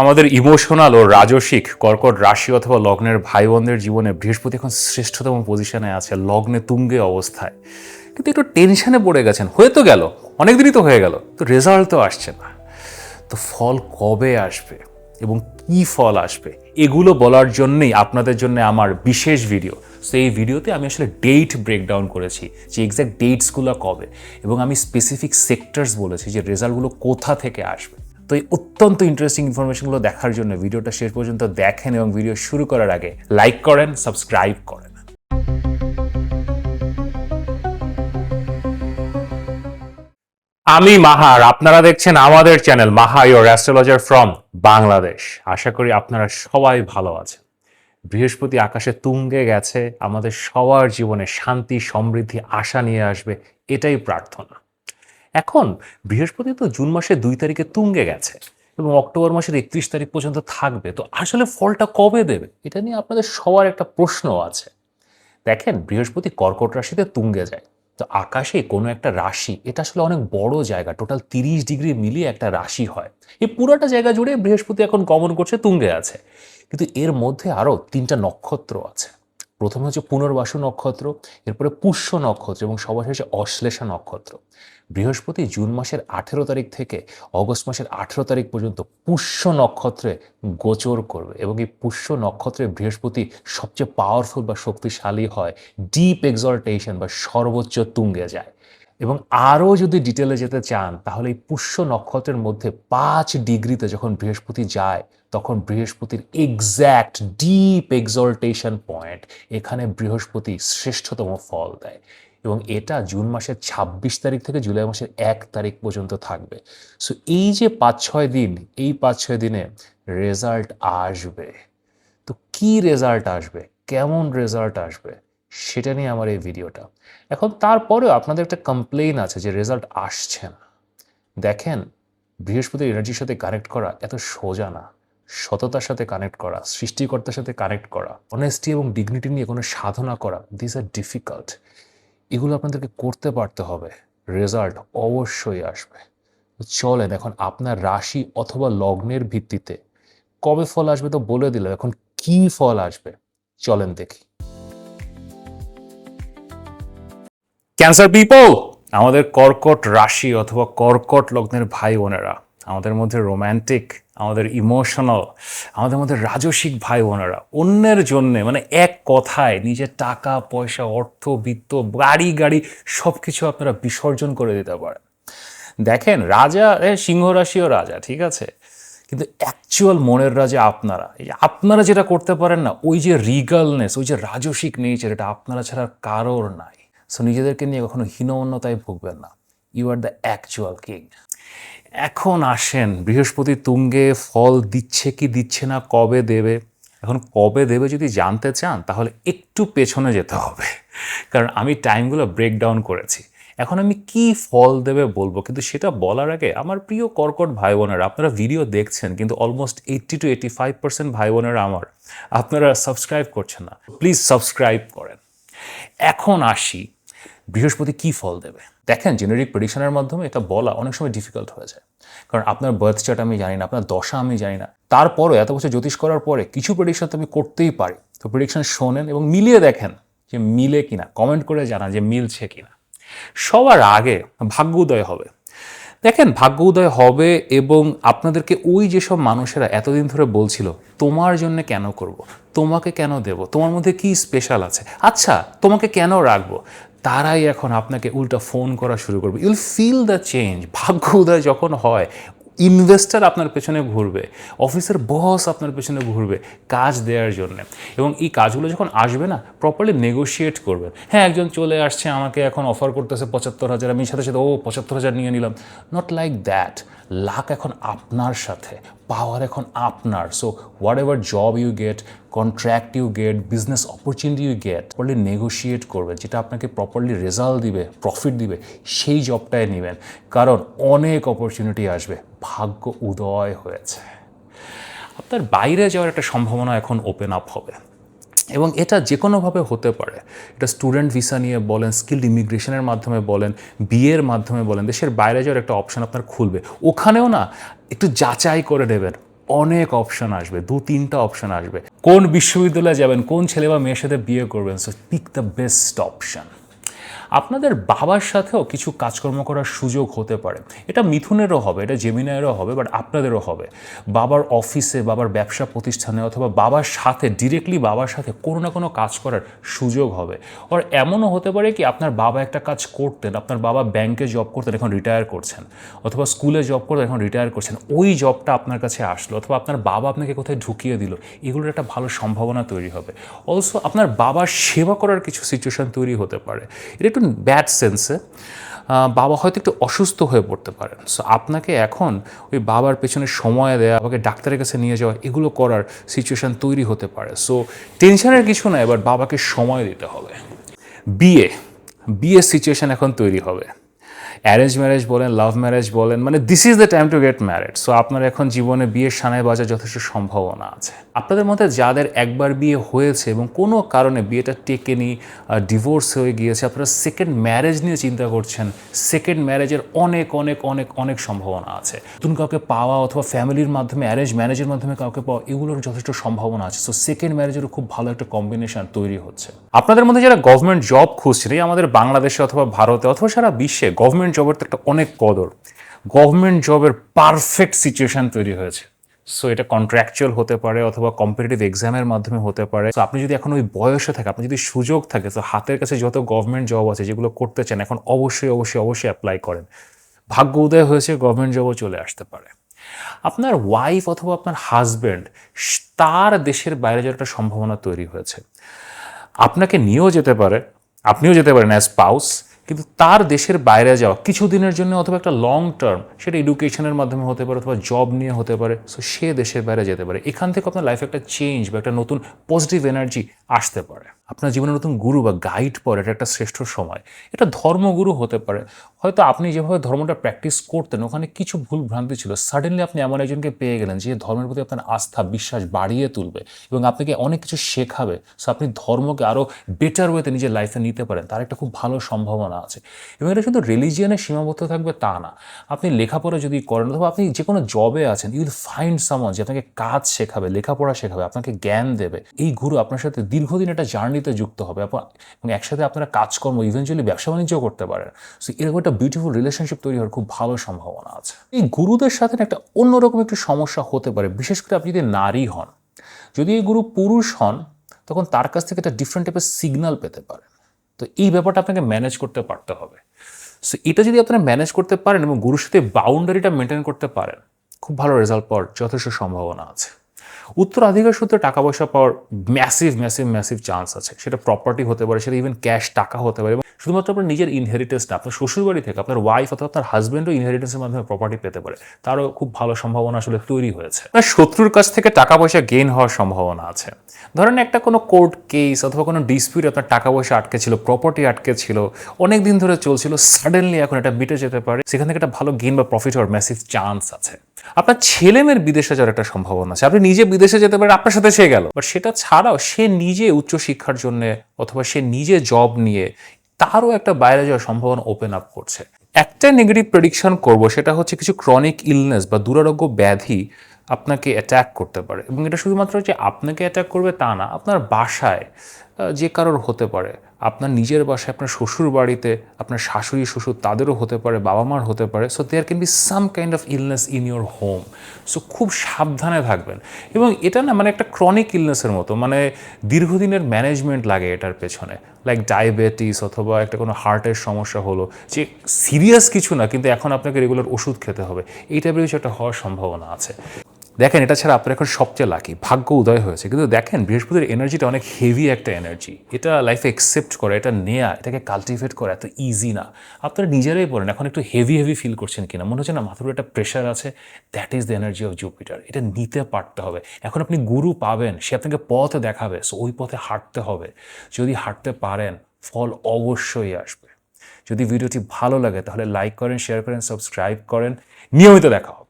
আমাদের ইমোশনাল ও রাজসিক কর্কট রাশি অথবা লগ্নের ভাই বোনদের জীবনে বৃহস্পতি এখন শ্রেষ্ঠতম পজিশনে আছে, লগ্নে তুঙ্গে অবস্থায়। কিন্তু একটু টেনশনে পড়ে গেছেন, হয়ে তো গেল, অনেকদিনই তো হয়ে গেল, তো রেজাল্ট তো আসছে না। তো ফল কবে আসবে এবং কি ফল আসবে এগুলো বলার জন্যই আপনাদের জন্য আমার বিশেষ ভিডিও। সো এই ভিডিওতে আমি আসলে ডেট ব্রেকডাউন করেছি যে এক্স্যাক্ট ডেটসগুলো কবে, এবং আমি স্পেসিফিক সেক্টরস বলেছি যে রেজাল্টগুলো কোথা থেকে আসবে। তো এই অত্যন্ত ইন্টারেস্টিং ইনফরমেশনগুলো দেখার জন্য ভিডিওটা শেষ পর্যন্ত দেখেন এবং ভিডিও শুরু করার আগে লাইক করেন, সাবস্ক্রাইব করেন। আমি মাহার, আপনারা দেখছেন আমাদের channel Maha your astrologer from Bangladesh. আশা করি আপনারা সবাই ভালো আছেন। বৃহস্পতি আকাশে তুঙ্গে গেছে, আমাদের সবার জীবনে শান্তি, সমৃদ্ধি, আশা নিয়ে আসবে, এটাই প্রার্থনা। এখন বৃহস্পতি তো জুন মাসের 2 তারিখে তুঙ্গে গেছে এবং অক্টোবর মাসের 31 তারিখ পর্যন্ত থাকবে। তো আসলে ফলটা কবে দেবে এটা নিয়ে আপনাদের সবার একটা প্রশ্ন আছে। দেখেন, বৃহস্পতি কর্কট রাশিতে তুঙ্গে যায়, তো আকাশে কোনো একটা রাশি, এটা আসলে অনেক বড় জায়গা, টোটাল 30 ডিগ্রি মিলিয়ে একটা রাশি হয়। এই পুরোটা জায়গা জুড়ে বৃহস্পতি এখন গমন করছে, তুঙ্গে আছে। কিন্তু এর মধ্যে আরও 3টা নক্ষত্র আছে। প্রথমে হচ্ছে পুনর্বাসু নক্ষত্র, এরপরে পুষ্য নক্ষত্র এবং সবার শেষে অশ্লেষা নক্ষত্র। বৃহস্পতি জুন মাসের 18 তারিখ থেকে অগস্ট মাসের 18 তারিখ পর্যন্ত পুষ্য নক্ষত্রে গোচর করবে, এবং এই পুষ্য নক্ষত্রে বৃহস্পতি সবচেয়ে পাওয়ারফুল বা শক্তিশালী হয়, ডিপ এক্সল্টেশন বা সর্বোচ্চ তুঙ্গে যায়। এবং আরও যদি ডিটেলে যেতে চান তাহলে এই পুষ্য নক্ষত্রের মধ্যে 5 ডিগ্রিতে যখন বৃহস্পতি যায় তখন বৃহস্পতির এক্স্যাক্ট ডিপ এক্সল্টেশন পয়েন্ট, এখানে বৃহস্পতি শ্রেষ্ঠতম ফল দেয়। এবং এটা জুন মাসের 26 তারিখ থেকে জুলাই মাসের 1 তারিখ পর্যন্ত থাকবে। সো এই যে 5-6 দিন, এই 5-6 দিনে রেজাল্ট আসবে। তো কি রেজাল্ট আসবে, কেমন রেজাল্ট আসবে, সেটা নিয়ে আমার এই ভিডিওটা। এখন তারপরেও আপনাদের একটা কমপ্লেইন আছে যে রেজাল্ট আসছে না। দেখেন, বৃহস্পতির এনার্জির সাথে কানেক্ট করা এত সোজা না। সততার সাথে কানেক্ট করা, সৃষ্টিকর্তার সাথে কানেক্ট করা, অনেস্টি এবং ডিগনিটি নিয়ে কোনো সাধনা করা, দিস আর ডিফিকাল্ট। এগুলো আপনাদেরকে করতে পারতে হবে, রেজাল্ট অবশ্যই আসবে। চলেন এখন আপনার রাশি অথবা লগ্নের ভিত্তিতে কবে ফল আসবে তো বলে দিলাম, এখন কি ফল আসবে চলেন দেখি। ক্যান্সার পিপল, আমাদের কর্কট রাশি অথবা কর্কট লগ্নের ভাই বোনেরা, আমাদের মধ্যে রোম্যান্টিক, আমাদের ইমোশনাল, আমাদের মধ্যে রাজসিক ভাই বোনেরা অন্যের জন্যে, মানে এক কথায় নিজের টাকা পয়সা, অর্থ, বিত্ত, গাড়ি সব কিছু আপনারা বিসর্জন করে দিতে পারেন। দেখেন, রাজা সিংহ রাশিও রাজা, ঠিক আছে, কিন্তু অ্যাকচুয়াল মনের রাজা আপনারা। এই যে আপনারা যেটা করতে পারেন না, ওই যে রিগালনেস, ওই যে রাজসিক নেচার, এটা আপনারা ছাড়া কারোর নাই। সো নিজেদেরকে নিয়ে কখনো হীনমন্যতায় ভুগবেন না, you are the actual king. এখন আসেন, বৃহস্পতি তুঙ্গে ফল দিচ্ছে কি দিচ্ছে না, কবে দেবে। এখন কবে দেবে যদি জানতে চান তাহলে একটু পেছনে যেতে হবে, কারণ আমি টাইমগুলো ব্রেকডাউন করেছি। এখন আমি কি ফল দেবে বলবো, কিন্তু সেটা বলার আগে আমার প্রিয় কর্কট ভাই বোনেরা, আপনারা ভিডিও দেখছেন কিন্তু অলমোস্ট 80-85% ভাই বোনেরা আমার, আপনারা সাবস্ক্রাইব করছেন না। প্লিজ সাবস্ক্রাইব করেন। এখন আসি, বৃহস্পতি কি ফল দেবে। দেখেন, জেনেরিক প্রেডিকশনের মাধ্যমে এটা বলা অনেক সময় ডিফিকাল্ট হয়ে যায়, কারণ আপনার বার্থ চার্ট আমি জানি না, আপনার দশা আমি জানি না। তারপরও এত বছর জ্যোতিষ করার পরে কিছু প্রেডিকশন তো আমি করতেই পারি। তো প্রেডিকশন শোনেন এবং মিলিয়ে দেখেন যে মিলে কিনা, কমেন্ট করে জানান যে মিলছে কিনা। সবার আগে ভাগ্য উদয় হবে। দেখেন, ভাগ্য উদয় হবে এবং আপনাদেরকে ওই যেসব মানুষেরা এতদিন ধরে বলছিল তোমার জন্য কেন করব, তোমাকে কেন দেব, তোমার মধ্যে কি স্পেশাল আছে, আচ্ছা তোমাকে কেন রাখবো, তারাই এখন আপনাকে উল্টা ফোন করা শুরু করবে। ইউল ফিল দ্য চেঞ্জ। ভাগ্য উদয় যখন হয়, ইনভেস্টার আপনার পেছনে ঘুরবে, অফিসের বস আপনার পেছনে ঘুরবে কাজ দেওয়ার জন্য, এবং এই কাজগুলো যখন আসবে না, প্রপারলি নেগোশিয়েট করবেন। হ্যাঁ, একজন চলে আসছে আমাকে এখন অফার করতেছে 75,000, আমি সাথে সাথে 75,000 নিয়ে নিলাম। Not like that. লাক এখন আপনার সাথে, পাওয়ার এখন আপনার। So whatever job you get, contract you get, business opportunity you get, properly negotiate করবেন, যেটা আপনাকে প্রপারলি রেজাল্ট দিবে, প্রফিট দিবে, সেই জবটায় নেবেন, কারণ অনেক অপরচুনিটি আসবে। ভাগ্য উদয় হয়েছে। আপনার বাইরে যাওয়ার একটা সম্ভাবনা এখন ওপেন আপ হবে, এবং এটা যে কোনোভাবে হতে পারে। এটা স্টুডেন্ট ভিসা নিয়ে বলেন, স্কিল্ড ইমিগ্রেশনের মাধ্যমে বলেন, বিয়ের মাধ্যমে বলেন, দেশের বাইরে যাওয়ার একটা অপশন আপনার খুলবে। ওখানেও না একটু যাচাই করে নেবেন, অনেক অপশন আসবে, 2-3টা অপশন আসবে। কোন বিশ্ববিদ্যালয়ে যাবেন, কোন ছেলে বা মেয়ের সাথে বিয়ে করবেন, so pick the best option. আপনাদের বাবার সাথেও কিছু কাজকর্ম করার সুযোগ হতে পারে। এটা মিথুনেরও হবে, এটা জেমিনায়েরও হবে, বাট আপনাদেরও হবে। বাবার অফিসে, বাবার ব্যবসা প্রতিষ্ঠানে অথবা বাবার সাথে ডিরেক্টলি বাবার সাথে কোনো না কোনো কাজ করার সুযোগ হবে। আর এমনও হতে পারে কি আপনার বাবা একটা কাজ করতেন, আপনার বাবা ব্যাংকে জব করতেন, এখন রিটায়ার করছেন, অথবা স্কুলে জব করতেন, এখন রিটায়ার করছেন, ওই জবটা আপনার কাছে আসলো, অথবা আপনার বাবা আপনাকে কোথায় ঢুকিয়ে দিল, এগুলোর একটা ভালো সম্ভাবনা তৈরি হবে। অলসো আপনার বাবার সেবা করার কিছু সিচুয়েশান তৈরি হতে পারে। এটা একটু ব্যাড সেন্সে, বাবা হয়তো একটু অসুস্থ হয়ে পড়তে পারেন। সো আপনাকে এখন ওই বাবার পেছনে সময় দেওয়া, বাবাকে ডাক্তারের কাছে নিয়ে যাওয়া, এগুলো করার সিচুয়েশান তৈরি হতে পারে। সো টেনশনের কিছু না, এবার বাবাকে সময় দিতে হবে। বিয়ে সিচুয়েশান এখন তৈরি হবে। অ্যারেঞ্জ ম্যারেজ বলেন, লাভ ম্যারেজ বলেন, মানে this is the time to get married. So আপনার এখন জীবনে বিয়ের সানায় বাজার যথেষ্ট সম্ভাবনা আছে। আপনাদের মধ্যে যাদের একবার বিয়ে হয়েছে এবং কোনো কারণে বিয়েটা টেকেনি, ডিভোর্স হয়ে গিয়েছে, আপনারা সেকেন্ড ম্যারেজ নিয়ে চিন্তা করছেন, সেকেন্ড ম্যারেজের অনেক অনেক অনেক অনেক সম্ভাবনা আছে। নতুন কাউকে পাওয়া অথবা ফ্যামিলির মাধ্যমে, অ্যারেঞ্জ ম্যারেজের মাধ্যমে কাউকে পাওয়া, এগুলোর যথেষ্ট সম্ভাবনা আছে। সো সেকেন্ড ম্যারেজেরও খুব ভালো একটা কম্বিনেশন তৈরি হচ্ছে। আপনাদের মধ্যে যারা গভর্নমেন্ট জব খুঁজছেন, এই আমাদের বাংলাদেশে অথবা ভারতে অথবা সারা বিশ্বে গভর্নমেন্ট জবের তো একটা অনেক কদর। গভর্নমেন্ট জবের পারফেক্ট সিচুয়েশন তৈরি হয়েছে। সো এটা কন্ট্রাকচুয়াল হতে পারে অথবা কম্পিটিটিভ এক্সামের মাধ্যমে হতে পারে। সো আপনি যদি এখন ওই বয়সে থাকে, আপনি যদি সুযোগ থাকে, তো হাতের কাছে যত গভর্নমেন্ট জব আছে যেগুলো করতে চান, এখন অবশ্যই অবশ্যই অবশ্যই অ্যাপ্লাই করেন। ভাগ্য উদয় হয়েছে, গভর্নমেন্ট জবও চলে আসতে পারে। আপনার ওয়াইফ অথবা আপনার হাজব্যান্ড, তার দেশের বাইরে যাওয়ার একটা সম্ভাবনা তৈরি হয়েছে। আপনাকে নিয়েও যেতে পারে, আপনিও যেতে পারেন অ্যাজ স্পাউস, কিন্তু তার দেশের বাইরে যাওয়া কিছুদিনের জন্য অথবা একটা লং টার্ম, সেটা এডুকেশনের মাধ্যমে হতে পারে অথবা জব নিয়ে হতে পারে। সো সে দেশের বাইরে যেতে পারে। এখান থেকে আপনার লাইফে একটা চেঞ্জ বা একটা নতুন পজিটিভ এনার্জি আসতে পারে। আপনার জীবনে নতুন গুরু বা গাইড পড়ে, এটা একটা শ্রেষ্ঠ সময়। এটা ধর্মগুরু হতে পারে। হয়তো আপনি যেভাবে ধর্মটা প্র্যাকটিস করতেন ওখানে কিছু ভুল ভ্রান্তি ছিল, সাডেনলি আপনি এমন একজনকে পেয়ে গেলেন যে ধর্মের প্রতি আপনার আস্থা বিশ্বাস বাড়িয়ে তুলবে এবং আপনাকে অনেক কিছু শেখাবে। সো আপনি ধর্মকে আরও বেটার ওয়েতে নিজের লাইফে নিতে পারেন, তার একটা খুব ভালো সম্ভাবনা আছে। এবং এটা শুধু রিলিজিয়ানের সীমাবদ্ধ থাকবে তা না। আপনি লেখাপড়া যদি করেন অথবা আপনি যে কোনো জবে আছেন, ইউ উইল ফাইন্ড সামওয়ান যে আপনাকে কাজ শেখাবে, লেখাপড়া শেখাবে, আপনাকে জ্ঞান দেবে। এই গুরু আপনার সাথে দীর্ঘদিন একটা জার্নিতে যুক্ত হবে এবং একসাথে আপনারা কাজকর্ম, ইভেনচুয়ালি ব্যবসা বাণিজ্য করতে পারেন। সো এরকম একটা বিউটিফুল রিলেশনশিপ তৈরি হওয়ার খুব ভালো সম্ভাবনা আছে। এই গুরুদের সাথে একটা অন্যরকম একটু সমস্যা হতে পারে, বিশেষ করে আপনি যদি নারী হন। যদি এই গুরু পুরুষ হন, তখন তার কাছ থেকে একটা ডিফারেন্ট টাইপের সিগন্যাল পেতে পারেন। তো এই ব্যাপারটা আপনাকে ম্যানেজ করতে পারতে হবে। সো এটা যদি আপনারা ম্যানেজ করতে পারেন এবং গুরুর সাথে বাউন্ডারিটা মেনটেন করতে পারেন, খুব ভালো রেজাল্ট পাওয়ার যথেষ্ট সম্ভাবনা আছে। উত্তরাধিকার সূত্রে টাকা পয়সা পাওয়ার ম্যাসিভ ম্যাসিভ ম্যাসিভ চান্স আছে। সেটা প্রপার্টি হতে পারে, সেটা ইভেন ক্যাশ টাকা হতে পারে। এবং শুধুমাত্র আপনার নিজের ইনহেরিটেন্স না, আপনার শ্বশুরবাড়ি থেকে আপনার ওয়াইফ অথবা আপনার হাজব্যান্ডও ইনহেরিটেন্সের মাধ্যমে প্রপার্টি পেতে পারে, তারও খুব ভালো সম্ভাবনা আসলে তৈরি হয়েছে। আপনার শত্রুর কাছ থেকে টাকা পয়সা গেইন হওয়ার সম্ভাবনা আছে। ধরেন একটা কোনো কোর্ট কেস অথবা কোনো ডিসপিউট, আপনার টাকা পয়সা আটকে ছিল, প্রপার্টি আটকে ছিল, অনেক দিন ধরে চলছিল, সাডেনলি এখন এটা মিটে যেতে পারে। সেখান থেকে একটা ভালো গেইন বা প্রফিট হওয়ার ম্যাসিভ চান্স আছে। আপনার ছেলে মেয়ের বিদেশে যাওয়ার একটা সম্ভাবনা আছে। আপনি নিজে বিদেশে যেতে পারেন, আপনার সাথে সে গেল, বাট সেটা ছাড়াও সে নিজে উচ্চশিক্ষার জন্য অথবা সে নিজে জব নিয়ে তারও একটা বাইরে যাওয়ার সম্ভাবনা ওপেন আপ করছে। একটা নেগেটিভ প্রেডিকশন করব, সেটা হচ্ছে কিছু ক্রনিক ইলনেস বা দুরারোগ্য ব্যাধি আপনাকে অ্যাট্যাক করতে পারে। এবং এটা শুধুমাত্র যে আপনাকে অ্যাট্যাক করবে তা না, আপনার বাসায় যে কারোর হতে পারে, আপনার নিজের বাসায়, আপনার শ্বশুর বাড়িতে, আপনার শাশুড়ি শ্বশুর তাদেরও হতে পারে, বাবা মার হতে পারে। So there can be some kind of illness in your home. So খুব সাবধানে থাকবেন। এবং এটা না মানে একটা ক্রনিক ইলনেসের মতো, মানে দীর্ঘদিনের ম্যানেজমেন্ট লাগে এটার পেছনে, লাইক ডায়াবেটিস অথবা একটা কোনো হার্টের সমস্যা হলো, যে সিরিয়াস কিছু না কিন্তু এখন আপনাকে রেগুলার ওষুধ খেতে হবে, এই টাইপের কিছু একটা হওয়ার সম্ভাবনা আছে। দেখেন, এটা ছাড়া আপনার এখন সবচেয়ে লাকি, ভাগ্য উদয় হয়েছে। কিন্তু দেখেন, বৃহস্পতির এনার্জিটা অনেক হেভি একটা এনার্জি। এটা লাইফে অ্যাকসেপ্ট করা, এটা নেয়া, এটাকে কালটিভেট করা এত ইজি না। আপনারা নিজেরাই বলেন এখন একটু হেভি হেভি ফিল করছেন কিনা, মনে হচ্ছে না মাথার একটা প্রেশার আছে। That is the energy of Jupiter. এটা নিতে পারতে হবে। এখন আপনি গুরু পাবেন, সে আপনাকে পথ দেখাবে, সো ওই পথে হাঁটতে হবে। যদি হাঁটতে পারেন, ফল অবশ্যই আসবে। যদি ভিডিওটি ভালো লাগে তাহলে লাইক করেন, শেয়ার করেন, সাবস্ক্রাইব করেন। নিয়মিত দেখা হবে।